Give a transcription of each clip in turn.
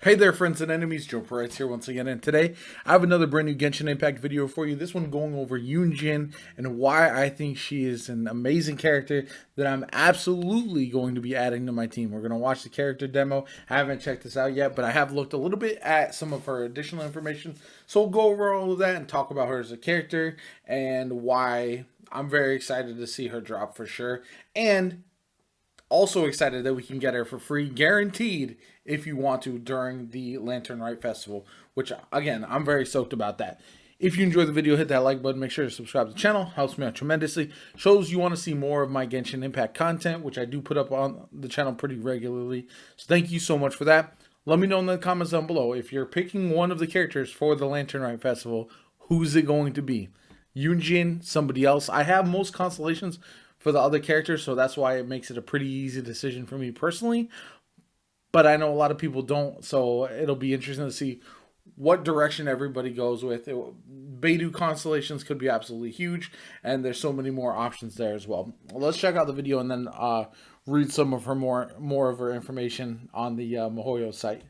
Hey there, friends and enemies. JoPaWrites here once again, and today I have another brand new Genshin Impact video for you. This one going over Yunjin and why I think she is an amazing character that I'm absolutely going to be adding to my team. We're going to watch the character demo. I haven't checked this out yet, but I have looked a little bit at some of her additional information. So we'll go over all of that and talk about her as a character and why I'm very excited to see her drop for sure. And also excited that we can get her for free, guaranteed, if you want to, during the Lantern Rite Festival, which, again, I'm very stoked about that. If you enjoyed the video, hit that like button. Make sure to subscribe to the channel. Helps me out tremendously. Shows you want to see more of my Genshin Impact content, which I do put up on the channel pretty regularly. So thank you so much for that. Let me know in the comments down below, if you're picking one of the characters for the Lantern Rite Festival, who's it going to be? Yunjin, somebody else? I have most constellations for the other characters, so that's why it makes it a pretty easy decision for me personally. But I know a lot of people don't, so it'll be interesting to see what direction everybody goes with. Beidou constellations could be absolutely huge, and there's so many more options there as well. Let's check out the video and then read some of her more of her information on the MiHoYo site.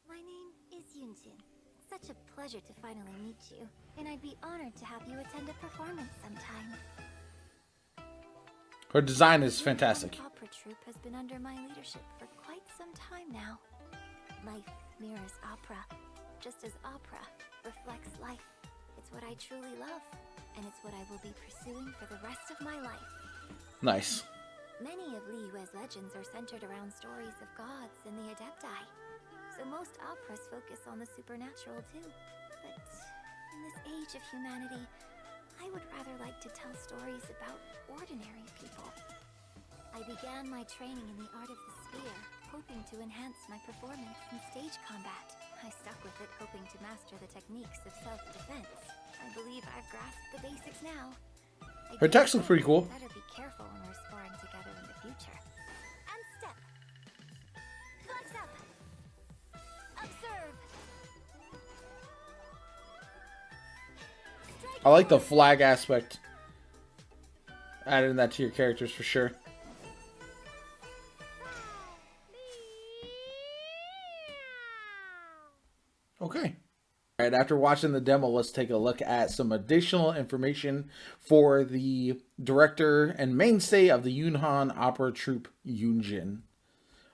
My name is Yunjin. Such a pleasure to finally meet you, and I'd be honored to have you attend a performance sometime. Her design is fantastic. The opera troupe has been under my leadership for quite some time now. Life mirrors opera, just as opera reflects life. It's what I truly love, and it's what I will be pursuing for the rest of my life. Nice. Many of Liyue's legends are centered around stories of gods and the Adepti, so most operas focus on the supernatural too. But in this age of humanity, I would rather like to tell stories about ordinary people. I began my training in the art of the spear, hoping to enhance my performance in stage combat. I stuck with it, hoping to master the techniques of self-defense. I believe I've grasped the basics now. Her text looks pretty cool. Better be careful when we're sparring together in the future. And step. Flex up. Observe. I like the flag aspect. Adding that to your characters for sure. Okay. All right, after watching the demo, let's take a look at some additional information for the director and mainstay of the Yunhan opera troupe, Yunjin.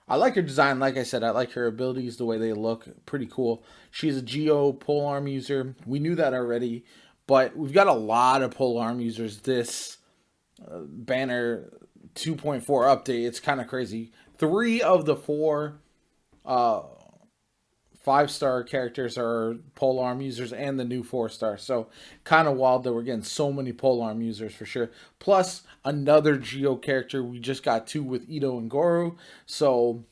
I like her design. Like I said, I like her abilities, the way they look. Pretty cool. She's a Geo polearm user. We knew that already, but we've got a lot of polearm users. This banner 2.4 update, it's kind of crazy. 3 of the 4 5-star characters are polearm users, and the new 4-star. So kind of wild that we're getting so many polearm users for sure. Plus another Geo character. We just got 2 with Ito and Goro. So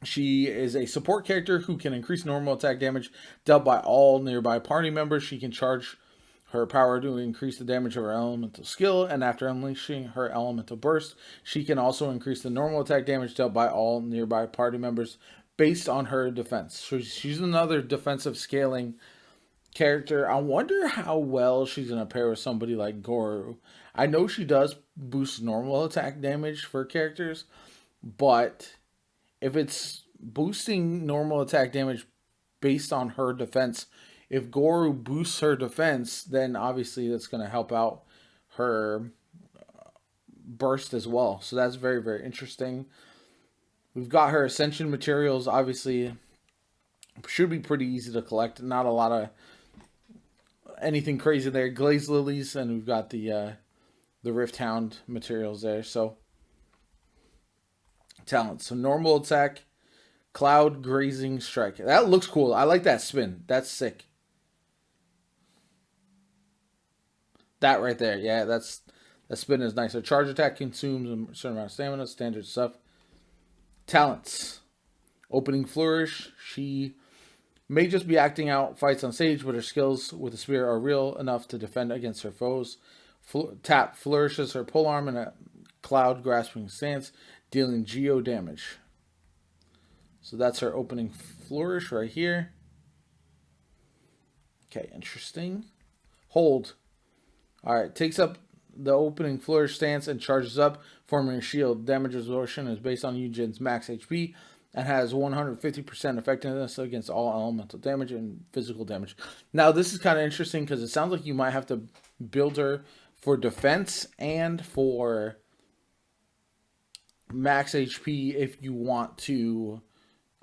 she is a support character who can increase normal attack damage dealt by all nearby party members. She can charge her power to increase the damage of her elemental skill, and after unleashing her elemental burst, she can also increase the normal attack damage dealt by all nearby party members based on her defense. So she's another defensive scaling character. I wonder how well she's going to pair with somebody like Goro. I know she does boost normal attack damage for characters, but if it's boosting normal attack damage based on her defense, if Goro boosts her defense, then obviously that's going to help out her burst as well. So that's very, very interesting. We've got her ascension materials, obviously should be pretty easy to collect. Not a lot of anything crazy there. Glazed lilies, and we've got the Rift Hound materials there. So talents. So normal attack, cloud grazing strike. That looks cool. I like that spin. That's sick. That right there. Yeah, that spin is nice. A charge attack consumes a certain amount of stamina, standard stuff. Talents. Opening flourish. She may just be acting out fights on stage, but her skills with the spear are real enough to defend against her foes. Tap flourishes her polearm in a cloud grasping stance, dealing Geo damage. So that's her opening flourish right here. Okay, interesting. Hold. All right, takes up the opening flourish stance and charges up, forming a shield. Damage absorption is based on Yunjin's max HP and has 150% effectiveness against all elemental damage and physical damage. Now, this is kind of interesting because it sounds like you might have to build her for defense and for max HP if you want to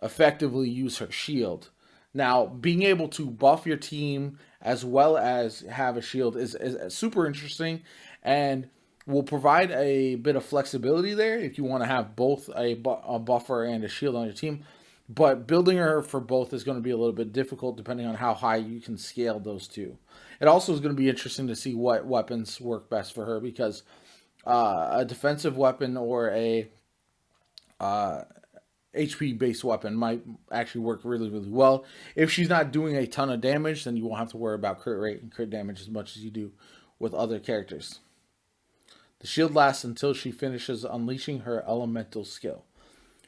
effectively use her shield. Now, being able to buff your team as well as have a shield is super interesting and will provide a bit of flexibility there if you want to have both a buffer and a shield on your team. But building her for both is going to be a little bit difficult depending on how high you can scale those two. It also is going to be interesting to see what weapons work best for her because a defensive weapon or a HP based weapon might actually work really, really well. If she's not doing a ton of damage, then you won't have to worry about crit rate and crit damage as much as you do with other characters. The shield lasts until she finishes unleashing her elemental skill.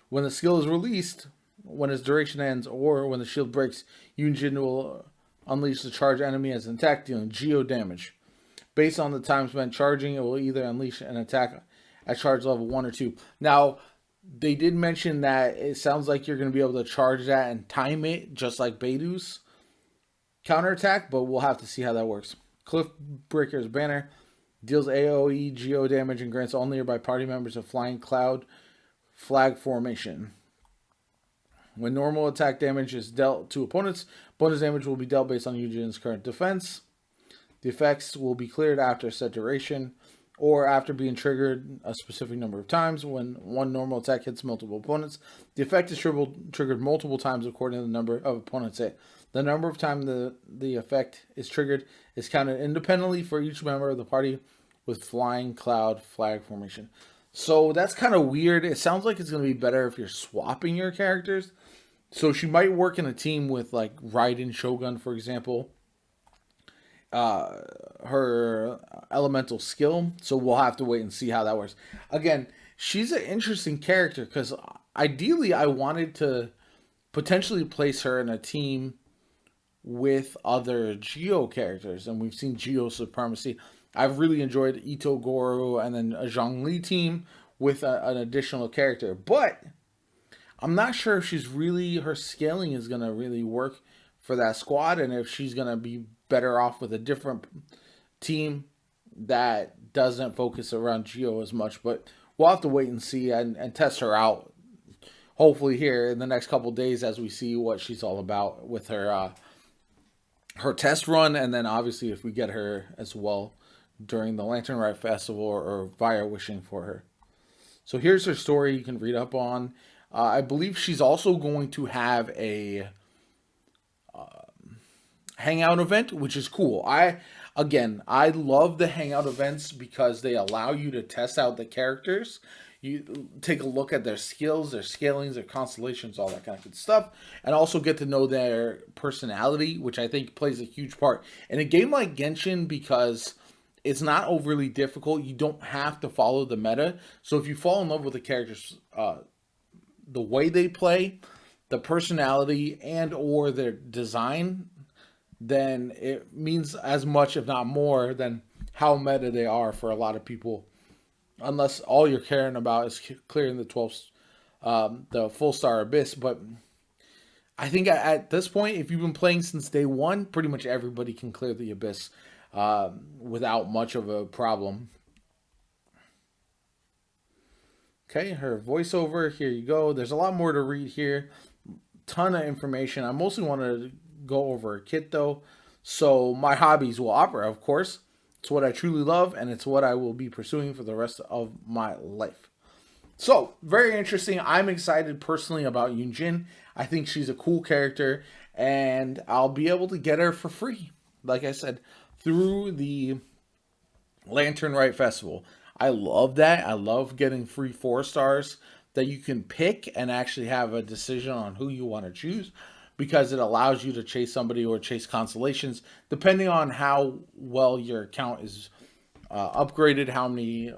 When the skill is released, when its duration ends, or when the shield breaks, Yunjin will unleash the charged enemy as an attack, dealing geo damage. Based on the time spent charging, it will either unleash an attack at charge level 1 or 2. Now, they did mention that it sounds like you're going to be able to charge that and time it, just like Beidu's counterattack, but we'll have to see how that works. Cliffbreaker's banner deals AoE geo damage and grants all nearby party members a flying cloud flag formation. When normal attack damage is dealt to opponents, bonus damage will be dealt based on Yunjin's current defense. The effects will be cleared after a set duration or after being triggered a specific number of times. When one normal attack hits multiple opponents, the effect is triggered multiple times according to the number of opponents hit. The number of times the effect is triggered is counted independently for each member of the party with flying cloud flag formation. So that's kind of weird. It sounds like it's going to be better if you're swapping your characters. So she might work in a team with like Raiden Shogun, for example. Her elemental skill. So we'll have to wait and see how that works. Again, she's an interesting character because ideally I wanted to potentially place her in a team with other Geo characters. And we've seen Geo Supremacy. I've really enjoyed Ito Goro and then a Zhongli team with an additional character. But I'm not sure if her scaling is going to really work for that squad. And if she's going to be better off with a different team that doesn't focus around Geo as much. But we'll have to wait and see and test her out. Hopefully here in the next couple days as we see what she's all about with her test run. And then obviously if we get her as well during the Lantern Rite Festival or via wishing for her. So here's her story you can read up on. I believe she's also going to have a hangout event, which is cool. I love the hangout events because they allow you to test out the characters. You take a look at their skills, their scalings, their constellations, all that kind of good stuff, and also get to know their personality, which I think plays a huge part in a game like Genshin because it's not overly difficult. You don't have to follow the meta. So if you fall in love with the characters, the way they play, the personality, and or their design, then it means as much, if not more, than how meta they are for a lot of people. Unless all you're caring about is clearing the full star abyss. But I think at this point, if you've been playing since day one, pretty much everybody can clear the abyss without much of a problem. Okay, her voiceover, here you go. There's a lot more to read here. Ton of information. I mostly want to go over a kit though. So my hobbies will opera, of course. It's what I truly love, and it's what I will be pursuing for the rest of my life. So, very interesting. I'm excited personally about Yunjin. I think she's a cool character, and I'll be able to get her for free, like I said, through the Lantern Rite Festival. I love that. I love getting free 4 stars that you can pick and actually have a decision on who you want to choose, because it allows you to chase somebody or chase constellations depending on how well your account is upgraded, how many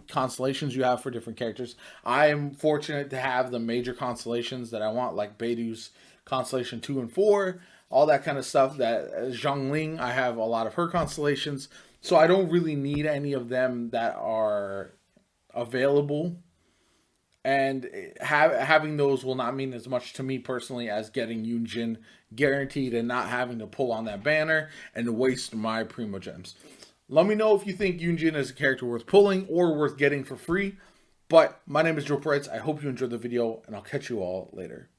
constellations you have for different characters. I am fortunate to have the major constellations that I want, like Beidu's constellation 2 and 4, all that kind of stuff. That Zhongling, I have a lot of her constellations. So I don't really need any of them that are available, and having those will not mean as much to me personally as getting Yunjin guaranteed and not having to pull on that banner and waste my Primo Gems. Let me know if you think Yunjin is a character worth pulling or worth getting for free. But my name is JoPaWrites. I hope you enjoyed the video, and I'll catch you all later.